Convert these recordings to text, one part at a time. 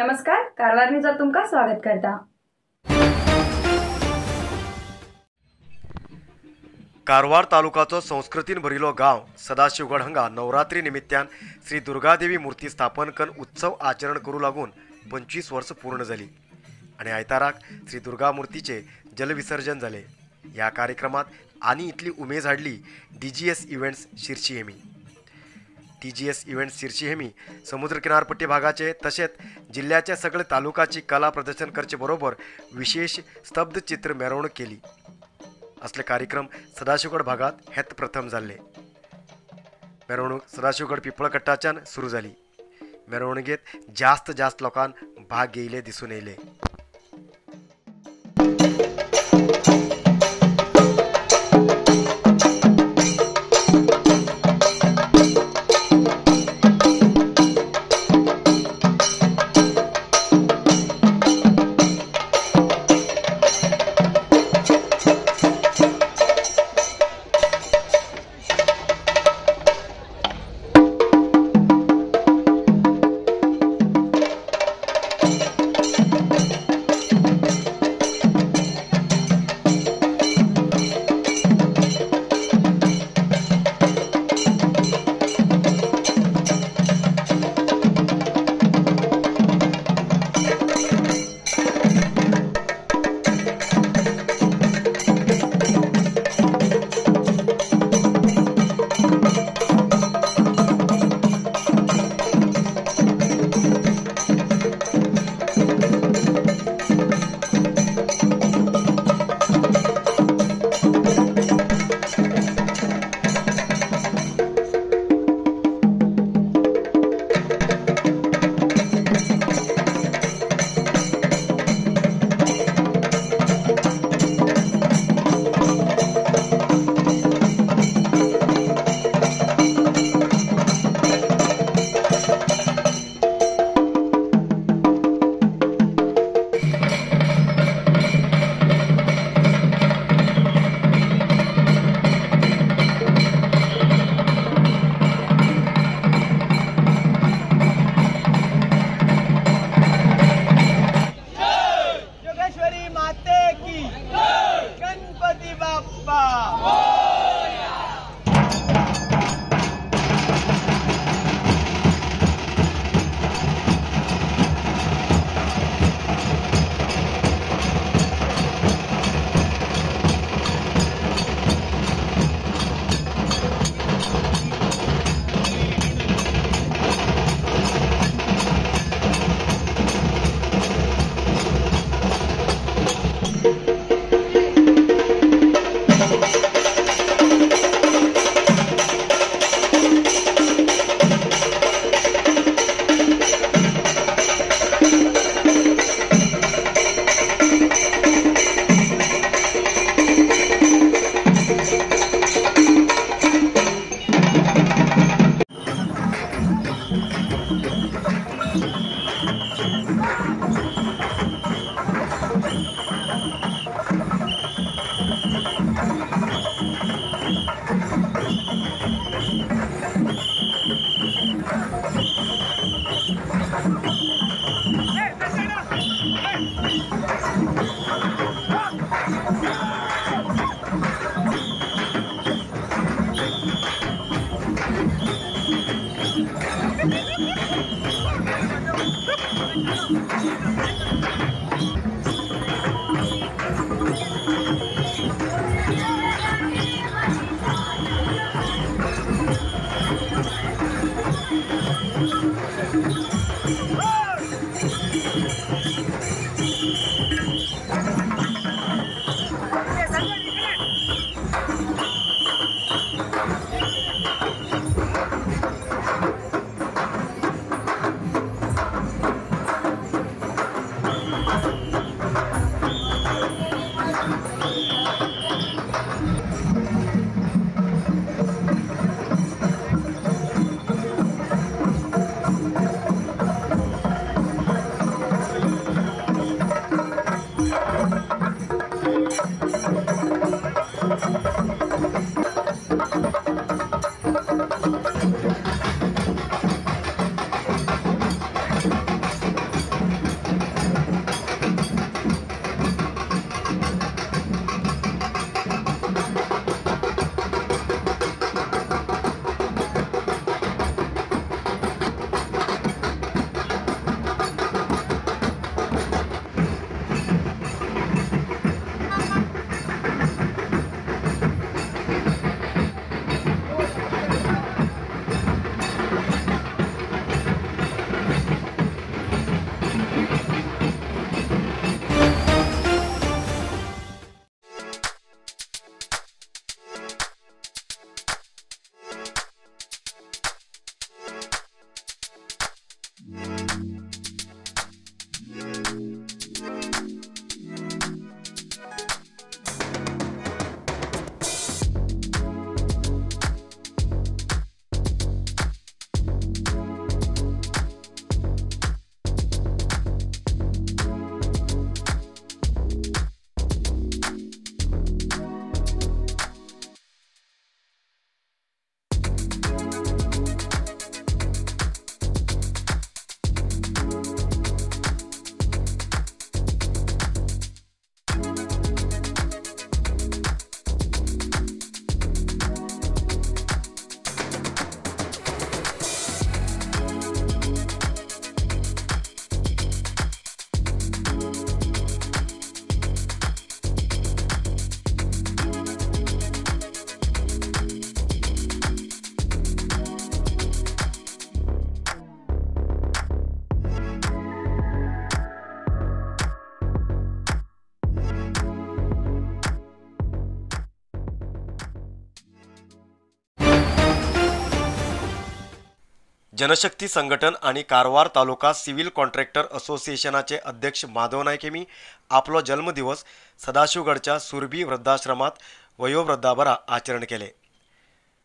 नमस्कार, कारवार न्यूजात तुमका स्वागत करता। कारवार तालुकाचो संस्कृतीन भरिलो गांव सदाशिवगड हांगा नवरात्री निमित्यान श्री दुर्गादेवी मूर्ती स्थापन करून उत्सव आचरण करू लागून 25 वर्ष पूर्ण झाली आणि आयताराक श्री दुर्गा मूर्तीचे जलविसर्जन झाले। या कार्यक्रमात आणि इतली उमेद हाडली DGS इव्हेंट्स शिर्शी हेमी। DGS इव्हेंट्स शिर्शी हेमी समुद्र किनारपट्टी भागाचे तसेच जिल्ह्याच्या सगळे तालुकाची कला प्रदर्शन करचे बरोबर विशेष स्तब्ध चित्र मिरवणूक केली। असले कार्यक्रम सदाशिवगड भागात हेत प्रथम झाले। मिरवणूक सदाशिवगड पिपळकट्टाच्यान सुरू झाली। मिरवणुकीत जास्त लोकांन भाग घेयले दिसून येयले। जनशक्ती संघटन आणि कारवार तालुका सिव्हिल कॉन्ट्रॅक्टर असोसिएशनाचे अध्यक्ष माधव नाईक यांनी आपलो जन्मदिवस सदाशिवगडच्या सुरभी वृद्धाश्रमात वयोवृद्धाबरा आचरण केले।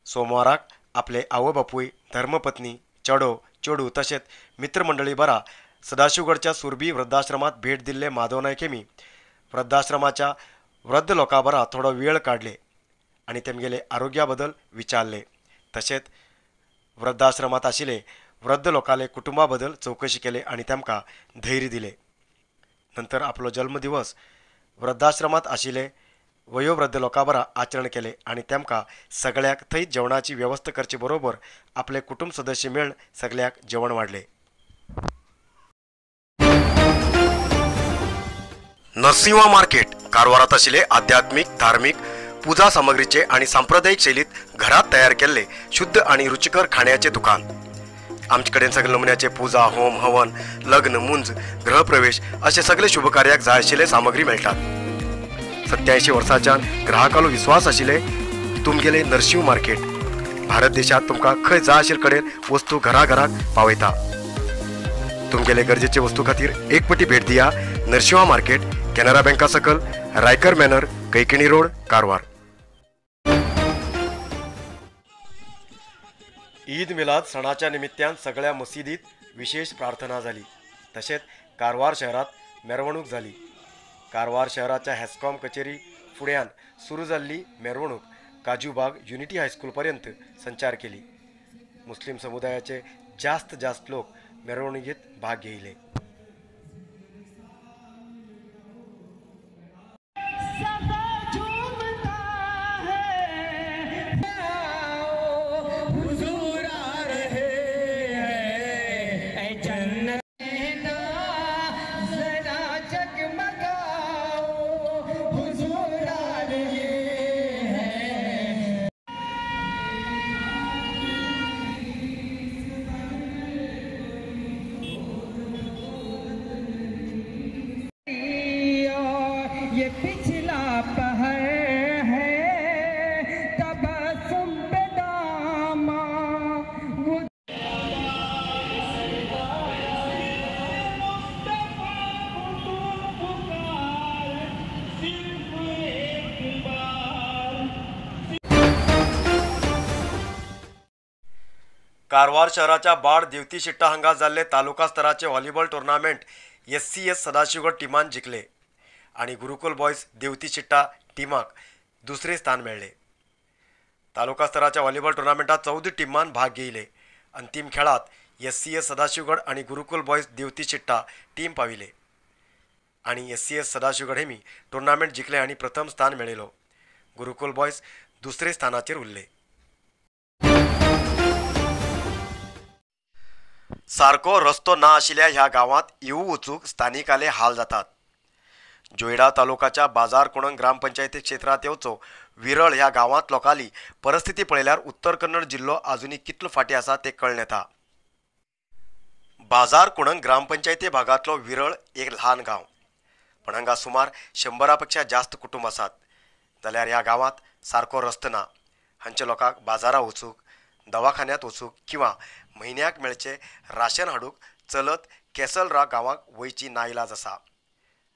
सोमवाराक आपले आवय बापूय, धर्मपत्नी, चेडो चेडू तसेच मित्रमंडळी बरा सदाशिवगडच्या सुरभी वृद्धाश्रमात भेट दिल्ले माधव नाईक यांनी वृद्धाश्रमाच्या वृद्ध लोकांबरा थोडो वेळ काढले आणि तेमगेले आरोग्याबद्दल विचारले। तसेच वृद्धाश्रमात आशिल्ले वृद्ध लोकांले कुटुंबाबद्दल चौकशी केले आणि तेमकां धैर्य दिले। नंतर आपलो जन्मदिवस वृद्धाश्रमात आशिल्ले वयोवृद्ध लोकांबरा आचरण केले आणि तेमकां सगळ्याक थंय जेवणाची व्यवस्था करचे बरोबर आपले कुटुंब सदस्य मेळून सगळ्याक जेवण वाढले। नरसिंह मार्केट कारवारात आशिल्ले आध्यात्मिक, धार्मिक, पूजा सामग्रीचे आणि सांप्रदायिक शैलीत घरात तयार केलेले शुद्ध आणि रुचिकर खाण्याचे दुकान। आमच्याकडे सगळे नमुन्याचे पूजा, होम, हवन, लग्न, मुंज, गृहप्रवेश असे सगळे शुभकार्याक जाय आशिल्ले सामग्री मेळटात। 87 वर्सांच्या ग्राहकालो विश्वास आशिल्ले तुमगेले नरसिंह मार्केट भारत देशात तुमकां खंय जाय आशिल्ले कडेन वस्तू घराघराक पावयता। तुमगेले गरजेचे वस्तू खातीर एक पटी भेट दिया नरसिंह मार्केट, कॅनरा बँका सकल, रायकर मॅनर, कैकिणी रोड, कारवार। ईद मिलाद सणाच्या निमित्तान सगळ्या मशिदीत विशेष प्रार्थना झाली। तसेच कारवार शहरात मिरवणूक झाली। कारवार शहराच्या हेस्कॉम कचेरी फुड्यान सुरू जाल्ली मिरवणूक काजूबाग युनिटी हायस्कूल पर्यंत संचार केली। मुस्लिम समुदायाचे जास्त लोक मिरवणुकीत भाग घेतले। ये पिछला पहर है तबस्सुम पे दामा कारवार शहराच्या बाड देवती शिट्टा हांगा जाल्ले तालुका स्तराचे व्हॉलीबॉल टुर्नामेंट SCS सदाशिवगड टिमान जिखले आणि गुरुकुल बॉयज देवती शिट्टा टिमाक दुसरे स्थान मेळ्ळे। तालुका स्तराच्या व्हॉलीबॉल टुर्नामेंटात 14 टिमान भाग घेयले। अंतिम खेळात SCS सदाशिवगड आणि गुरुकुल बॉयज देवती शिट्टा टीम पाविले आणि SCS सदाशिवगड हेमी टुर्नामेंट जिखले आणि प्रथम स्थान मेळयलो। गुरुकुल बॉयज दुसरे स्थानाचेर उरले। सारको रस्तो ना आशिल्ल्या ह्या गावात येऊ वचूक स्थानिकाले हाल जातात। जोयडा तालुकाच्या बाजार कुणंग ग्रामपंचायती क्षेत्रात येवचो विरळ ह्या गावात लोकांली परिस्थिती पळयल्यार उत्तर कन्नड जिल्हो अजूनही कितलो फाटी आसा ते कळून येता। बाजार कुणंग ग्रामपंचायती भागातलो विरळ एक ल्हान गाव, पण हांगा सुमार 100 पेक्षा जास्त कुटुंब आसात। जाल्यार ह्या गावात सारको रस्तो ना। हांच्या लोकांक बाजारात वचूक, दवाखान्यात वचूक किंवा म्हयन्याक मेळचे राशन हाडूक चलत केसलरा गावाक वयची नाइलाज आसा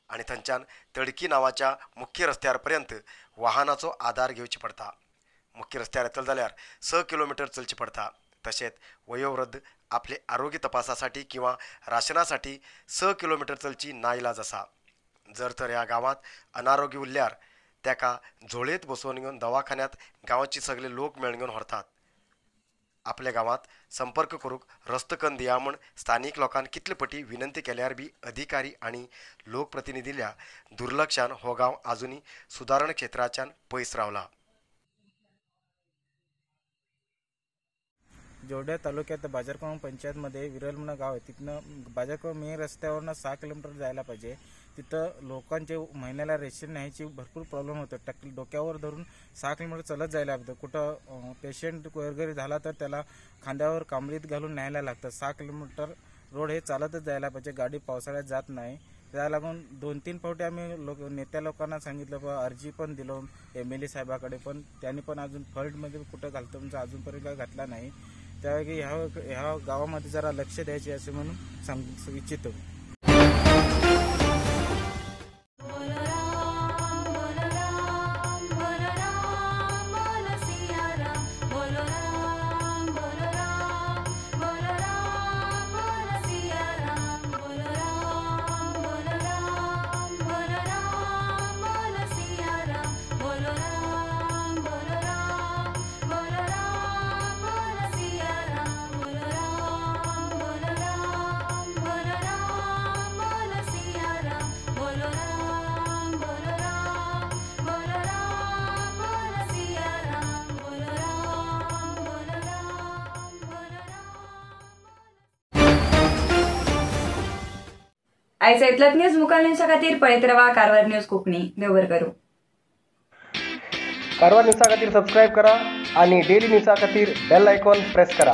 आणि थंयच्यान तडकी नावाच्या मुख्य रस्त्यार पर्यंत वाहनाचो आधार घेवची पडटा। मुख्य रस्त्यार येतले जाल्यार 6 किलोमीटर चलचे पडटा। तसेच वयोवृद्ध आपले आरोग्य तपासासाठी किंवा राशनासाठी 6 किलोमीटर चलची नाइलाज आसा। जर तर ह्या गावात अनारोग्य उरल्यार त्याका झोळेत बसोवन घेवन दवाखान्यात गांवाची सगळे लोक मेळून घेवन व्हरतात। आपल्या गावात संपर्क करूक रस्तो करून दिया म्हूण स्थानिक लोकांन कितले पटी विनंती केल्यार बी अधिकारी आणि लोकप्रतिनिधील्या दुर्लक्षान हो गांव अजूनही सुधारण क्षेत्राच्यान पयस रावला। जोड्या तालुक्यात बाजारकोण पंचायतमध्ये विरल म्हणून गाव आहे। तिथनं बाजारकोण मेन रस्त्यावरनं 6 किलोमीटर जायला पाहिजे। तिथं लोकांचे महिन्याला रेशन न्यायची भरपूर प्रॉब्लेम होतो। डोक्यावर धरून 6 किलोमीटर चालत जायला लागतं। कुठं पेशंट वगैरे झाला तर त्याला खांद्यावर कांबळीत घालून न्यायला लागतं। 6 किलोमीटर रोड हे चालतच जायला पाहिजे। गाडी पावसाळ्यात जात नाही। त्या लागून 2-3 पावटे आम्ही नेत्या लोकांना सांगितलं, अर्जी पण दिलो MLA साहेबाकडे, पण त्यांनी पण अजून फंडमध्ये कुठं घालतो म्हणजे अजूनपर्यंत काय घातला नाही। त्यावेळी ह्या गावामध्ये जरा लक्ष द्यायचे असे म्हणून सांगू इच्छितो. आयचा इतलत न्यूज मुखाल न्यूजच्या खातीर पळयत रावा कारवार न्यूज कोंकणी. देव बरें करूं. कारवार न्यूजा खातीर सबस्क्राईब करा आणि डेली न्यूजा खातीर बेल आयकॉन प्रेस करा.